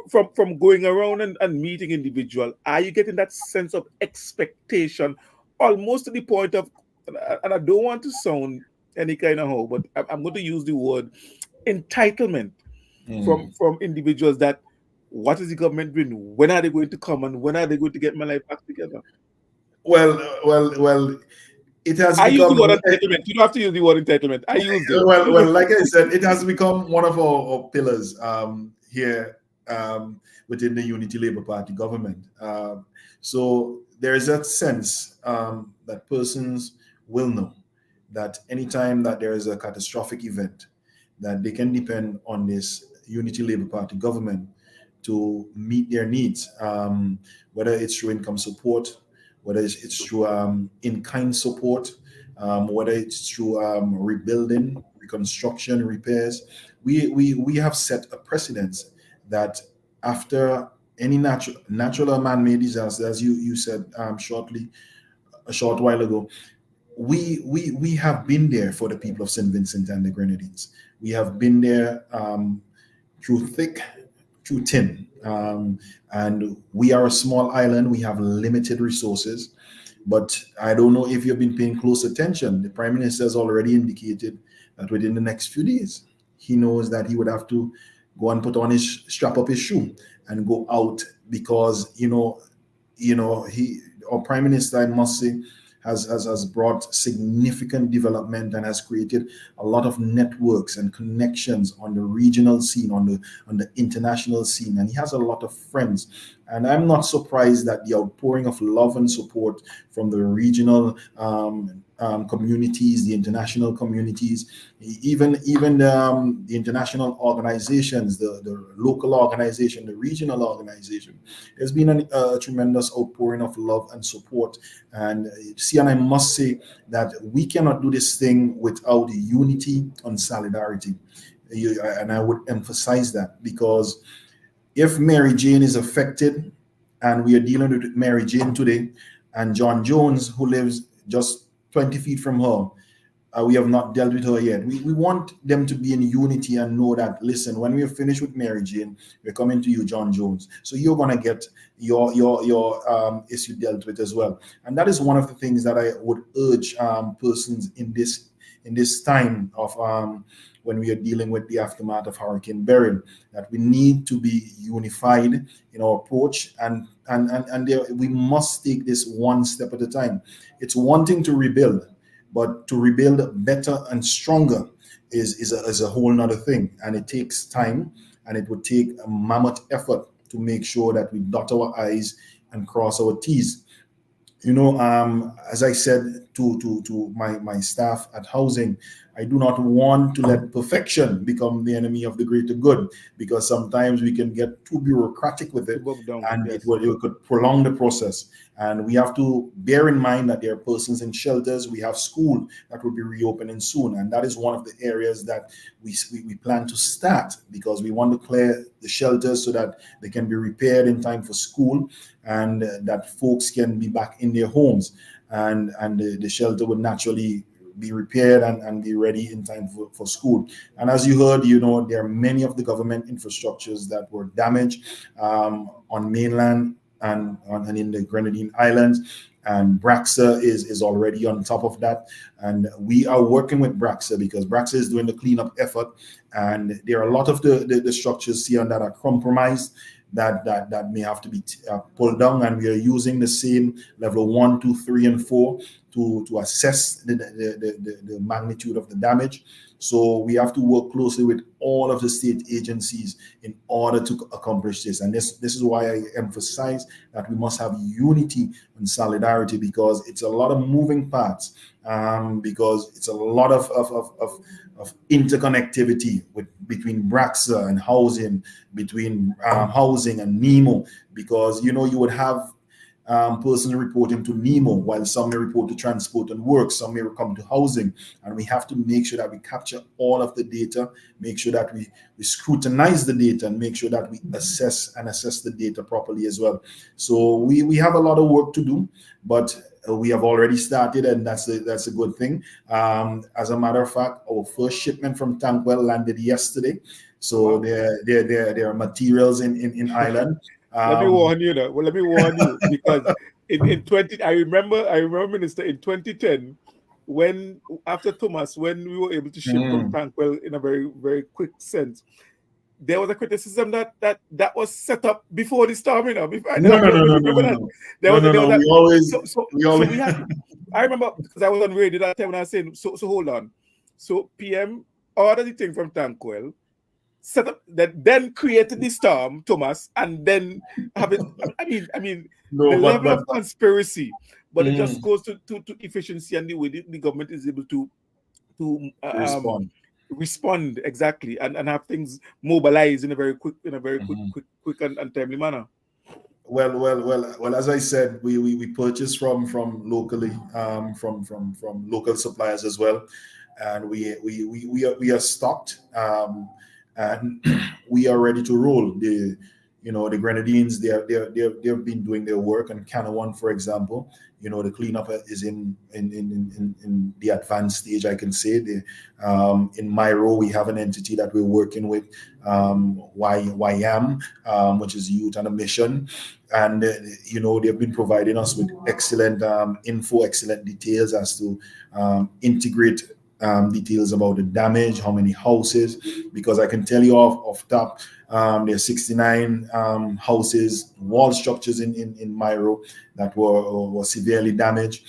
from going around and meeting individual, are you getting that sense of expectation, almost to the point of, and I don't want to sound any kind of how, but I'm going to use the word entitlement from Mhm. individuals, that what is the government doing? When are they going to come, and when are they going to get my life back together? Well. It has I use the become word entitlement. You don't have to use the word entitlement. I used it. like I said, it has become one of our pillars here within the Unity Labour Party government. So there is that sense that persons will know that anytime that there is a catastrophic event, that they can depend on this Unity Labour Party government to meet their needs, whether it's through income support, whether it's through in-kind support, whether it's through rebuilding, reconstruction, repairs. We have set a precedence that after any natural or man-made disaster, as you said shortly a short while ago, we have been there for the people of St. Vincent and the Grenadines. We have been there through thick, through thin. And we are a small island. We have limited resources. But I don't know if you've been paying close attention. The Prime Minister has already indicated that within the next few days, he knows that he would have to go and put on his strap up his shoe and go out because he our Prime Minister, I must say, has brought significant development and has created a lot of networks and connections on the regional scene, on the international scene, and he has a lot of friends. And I'm not surprised that the outpouring of love and support from the regional communities, the international communities, even the international organizations, the local organization, the regional organization. There's been a tremendous outpouring of love and support. And see, and I must say that we cannot do this thing without unity and solidarity. And I would emphasize that because if Mary Jane is affected, and we are dealing with Mary Jane today, and John Jones, who lives just 20 feet from her, we have not dealt with her yet. We want them to be in unity and know that, listen, when we are finished with Mary Jane, we're coming to you, John Jones. So you're going to get your issue dealt with as well. And that is one of the things that I would urge persons in this time of when we are dealing with the aftermath of Hurricane Beryl, that we need to be unified in our approach, and there, we must take this one step at a time. It's one thing to rebuild, but to rebuild better and stronger is a whole nother thing, and it takes time, and it would take a mammoth effort to make sure that we dot our I's and cross our T's. As I said to my staff at housing, I do not want to let perfection become the enemy of the greater good, because sometimes we can get too bureaucratic with it, and Yes. it could prolong the process. And we have to bear in mind that there are persons in shelters. We have school that will be reopening soon, and that is one of the areas that we plan to start, because we want to clear the shelters so that they can be repaired in time for school, and that folks can be back in their homes, and the shelter would naturally be repaired and be ready in time for school. And as you heard, there are many of the government infrastructures that were damaged on mainland and in the Grenadine Islands. And Braxa is already on top of that. And we are working with Braxa because Braxa is doing the cleanup effort. And there are a lot of the structures here that are compromised, that may have to be pulled down, and we are using the same level 1, 2, 3, and 4 to assess the magnitude of the damage. So we have to work closely with all of the state agencies in order to accomplish this. And this is why I emphasize that we must have unity and solidarity, because it's a lot of moving parts, because it's a lot of interconnectivity between Braxa and housing, between housing and Nemo, because you would have persons reporting to Nemo, while some may report to transport and work, some may come to housing, and we have to make sure that we capture all of the data, make sure that we scrutinize the data, and make sure that we assess the data properly as well. So we have a lot of work to do, but we have already started, and that's a good thing. As a matter of fact, our first shipment from Tankwell landed yesterday, so wow. there are materials in Ireland. Let me warn you now. Well, let me warn you, because in 20, I remember, Minister, in 2010, when after Thomas, when we were able to ship from Tankwell in a very, very quick sense, there was a criticism that was set up before the storm. No. There was that. So we had. I remember, because I was on radio that time when I was saying, so hold on. So PM ordered the thing from Tankwell, set up that, then created the storm, Thomas, and then have it. I mean, the level of conspiracy, but it just goes to efficiency and the way the government is able to respond exactly, and have things mobilized in a very quick quick and timely manner. Well. As I said, we purchase from locally, from local suppliers as well, and we are stocked, and we are ready to roll. The Grenadines, they've been doing their work. And Canawan, for example, the cleanup is in the advanced stage, I can say. In Myro, we have an entity that we're working with, YAM, which is Youth on a Mission. And, they've been providing us with excellent info, excellent details as to integrate details about the damage, how many houses, because I can tell you off top, there's 69 houses, wall structures in Myro that were severely damaged.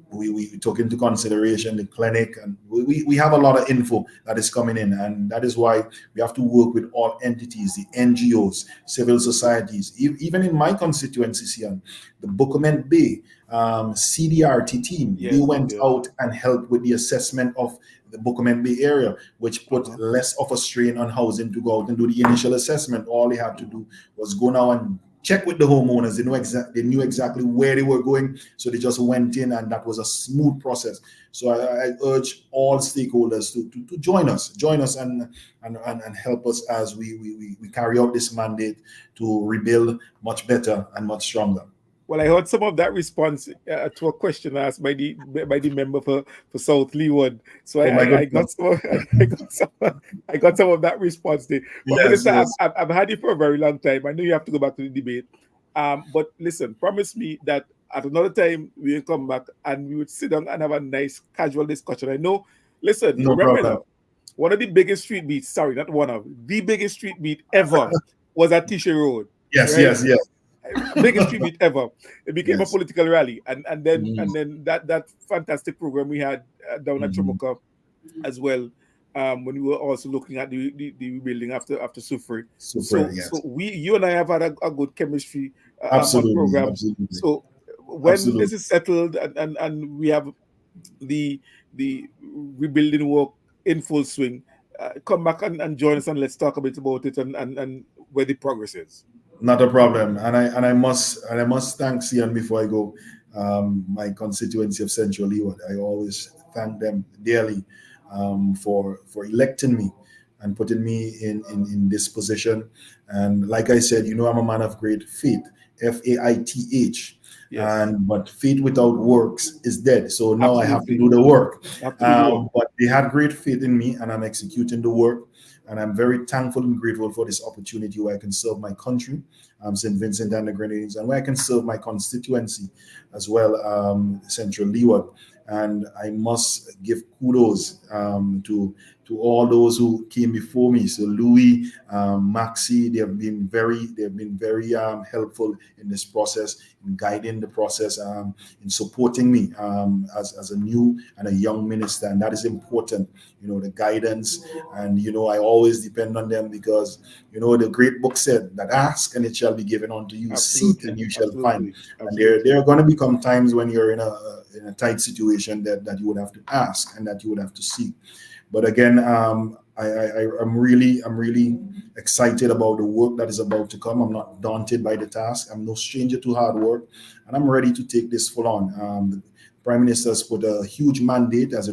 We took into consideration the clinic, and we have a lot of info that is coming in, and that is why we have to work with all entities, the NGOs, civil societies, even in my constituency here, the Bookament Bay CDRT team. Yes, they went out and helped with the assessment of the Bookament Bay area, which put less of a strain on housing to go out and do the initial assessment. All they had to do was go now and check with the homeowners. They knew exactly where they were going, so they just went in, and that was a smooth process. So I urge all stakeholders to join us and help us as we carry out this mandate to rebuild much better and much stronger. Well, I heard some of that response to a question asked by the member for South Leeward. So I got some of that response there. But Minister, yes. I've had you for a very long time. I know you have to go back to the debate. But listen, promise me that at another time we will come back and we would sit down and have a nice casual discussion. I know, listen, remember now, one of the biggest street beats, sorry, not one of, the biggest street beat ever was at Tisha Road. Yes, right? yes. Biggest street meet ever. It became a political rally, and then that fantastic program we had down at Chomoka as well, when we were also looking at the rebuilding after Sufri. So you and I have had a good chemistry on programs. Absolutely. So when this is settled and we have the rebuilding work in full swing, come back and join us and let's talk a bit about it and where the progress is. Not a problem, and I must thank Cian before I go. My constituency of Central Leeward, I always thank them dearly for electing me and putting me in this position. And like I said, I'm a man of great faith, FAITH. Yes. But faith without works is dead. So now Absolutely. I have to do the work. But they had great faith in me, and I'm executing the work. And I'm very thankful and grateful for this opportunity where I can serve my country, St. Vincent and the Grenadines, and where I can serve my constituency as well, Central Leeward. And I must give kudos to all those who came before me. So Louis, Maxi, they have been very helpful in this process, in guiding the process, in supporting me as a new and a young minister, and that is important. The guidance, and I always depend on them because the great book said that ask and it shall be given unto you, seek and you shall find. And there are going to become times when you're in a tight situation that you would have to ask and that you would have to seek. But again, I'm really excited about the work that is about to come. I'm not daunted by the task. I'm no stranger to hard work, and I'm ready to take this full on. The Prime Minister has put a huge mandate as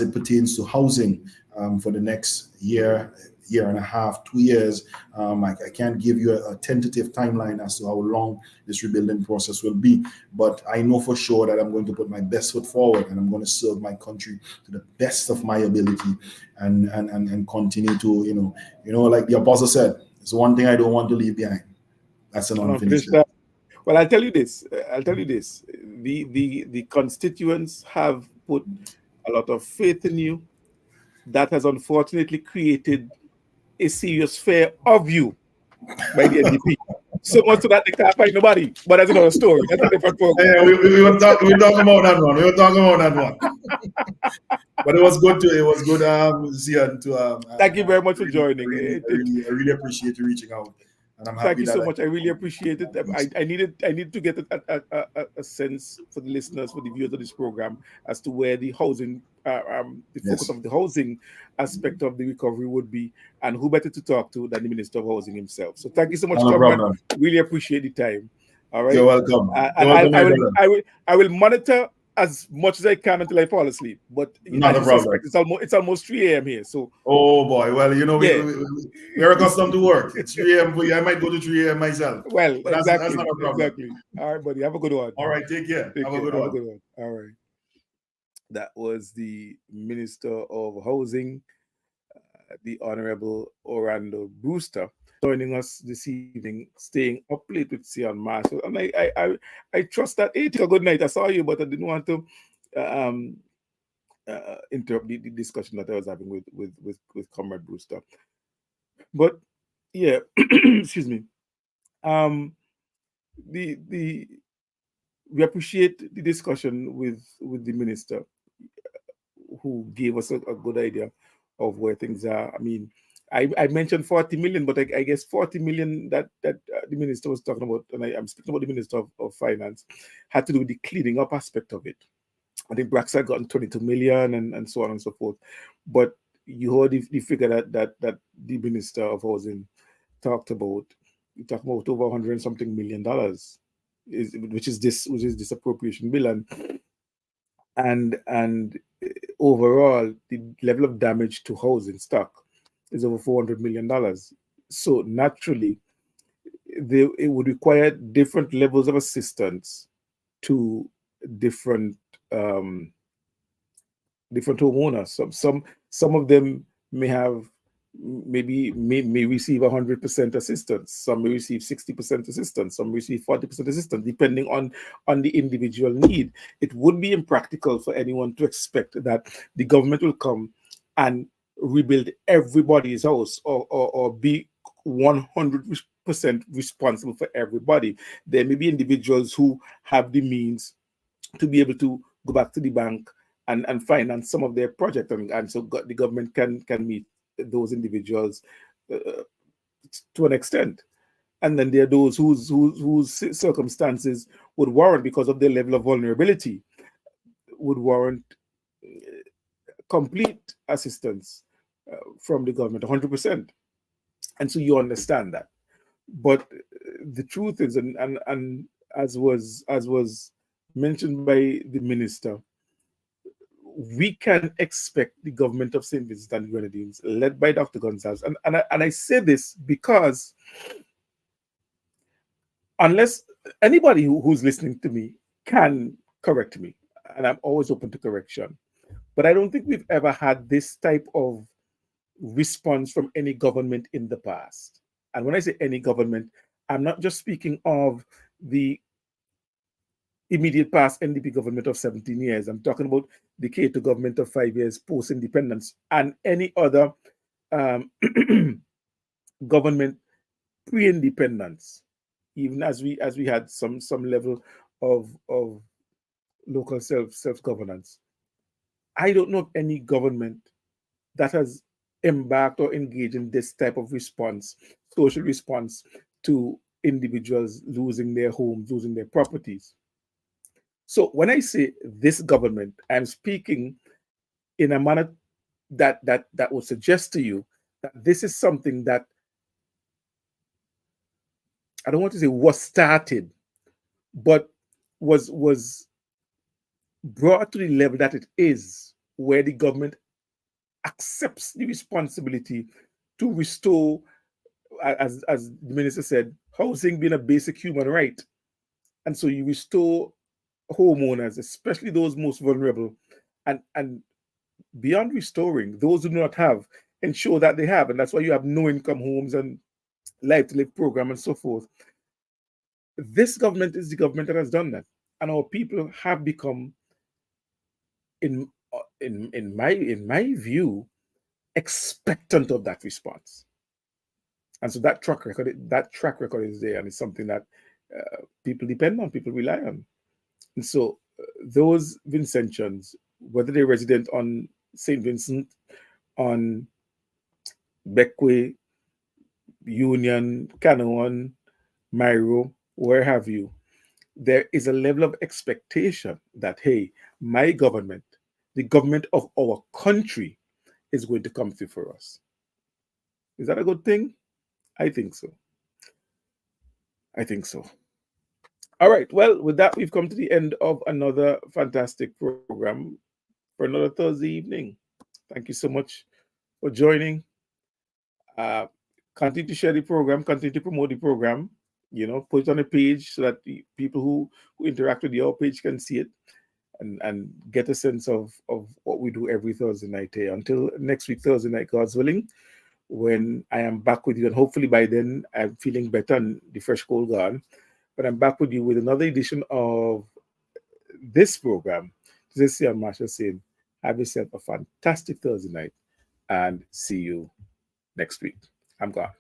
it pertains to housing for the next year and a half, 2 years. I can't give you a tentative timeline as to how long this rebuilding process will be, but I know for sure that I'm going to put my best foot forward, and I'm going to serve my country to the best of my ability, and continue to, like the apostle said, it's one thing I don't want to leave behind. That's an unfinished. Well, I'll tell you this. The constituents have put a lot of faith in you. That has unfortunately created a serious fear of you by the NDP. So much so that they can't find nobody. But that's another story. That's a different program. Yeah, we were talking about that one. But it was good Zian, thank you very much for joining. I really appreciate you reaching out. And I'm happy. Thank you so much. I really appreciate it. I needed to get a sense for the listeners, for the viewers of this program, as to where the housing, the focus of the housing aspect of the recovery would be, and who better to talk to than the Minister of Housing himself. So thank you so much, Really appreciate the time. All right. You're welcome. I will monitor as much as I can until I fall asleep. But Not as a you problem. suspect, it's almost 3 a.m. here. So Oh boy. Well, you know, yeah. we're accustomed to work. It's 3 a.m. for you. I might go to 3 a.m. myself, Well, but that's not exactly, a problem. exactly. All right, buddy. Have a good one. All right. Take care. Take Have a care. good Have a one. good one. All right. That was the Minister of Housing, the Honorable Orando Brewster, joining us this evening, staying up late with Sion Marshall. And I trust that. Hey, take a good night. I saw you, but I didn't want to um, interrupt the discussion that I was having with Comrade Brewster. But yeah, excuse me. Um, the we appreciate the discussion with the minister, who gave us a good idea of where things are. I mean, I mentioned 40 million, but I guess 40 million that the minister was talking about, and I'm speaking about the minister of finance, had to do with the cleaning up aspect of it. I think Brax had gotten 22 million and so on and so forth. But you heard the figure that the minister of housing talked about. You talk about over 100 and something $1 million, which is this appropriation bill, and overall the level of damage to housing stock is over $400 million. So naturally, it would require different levels of assistance to different um, different homeowners. Some of them may have may receive 100% assistance. Some may receive 60% assistance. Some receive 40% assistance, depending on the individual need. It would be impractical for anyone to expect that the government will come and rebuild everybody's house, or be 100% responsible for everybody. There may be individuals who have the means to be able to go back to the bank and finance some of their project, and so the government can meet those individuals uh, to an extent. And then there are those whose circumstances would warrant, because of their level of vulnerability, would warrant complete assistance from the government, 100%. And so you understand that. But the truth is, and as was mentioned by the minister, we can expect the government of St. Vincent and Grenadines, led by Dr. Gonzalez, and I say this because unless anybody who's listening to me can correct me, and I'm always open to correction, but I don't think we've ever had this type of response from any government in the past. And when I say any government, I'm not just speaking of the immediate past NDP government of 17 years. I'm talking about the Cato government of 5 years post independence, and any other um, government pre-independence, even as we had some level of local self governance. I don't know of any government that has embarked or engaged in this type of response, social response, to individuals losing their homes, losing their properties. So when I say this government, I'm speaking in a manner that will suggest to you that this is something that, I don't want to say was started, but was brought to the level that it is, where the government accepts the responsibility to restore, as the minister said, housing being a basic human right. And so you restore homeowners, especially those most vulnerable, and beyond restoring those who do not have, ensure that they have. And that's why you have no income homes and life to live program and so forth. This government is the government that has done that, and our people have become, in my view, expectant of that response. And so that track record is there, and it's something that people depend on, people rely on. And so those Vincentians, whether they're resident on St. Vincent, on Beckway, Union, Canoan, Myro, where have you, there is a level of expectation that, hey, my government, the government of our country, is going to come through for us. Is that a good thing? I think so. I think so. All right. Well, with that, we've come to the end of another fantastic program for another Thursday evening. Thank you so much for joining. Uh, Continue to share the program, continue to promote the program. Put it on a page so that the people who interact with your page can see it and get a sense of what we do every Thursday night here. Until next week, Thursday night, God's willing, when I am back with you. And hopefully by then I'm feeling better and the fresh cold gone. But I'm back with you with another edition of this program. This is Marsha saying, have yourself a fantastic Thursday night and see you next week. I'm gone.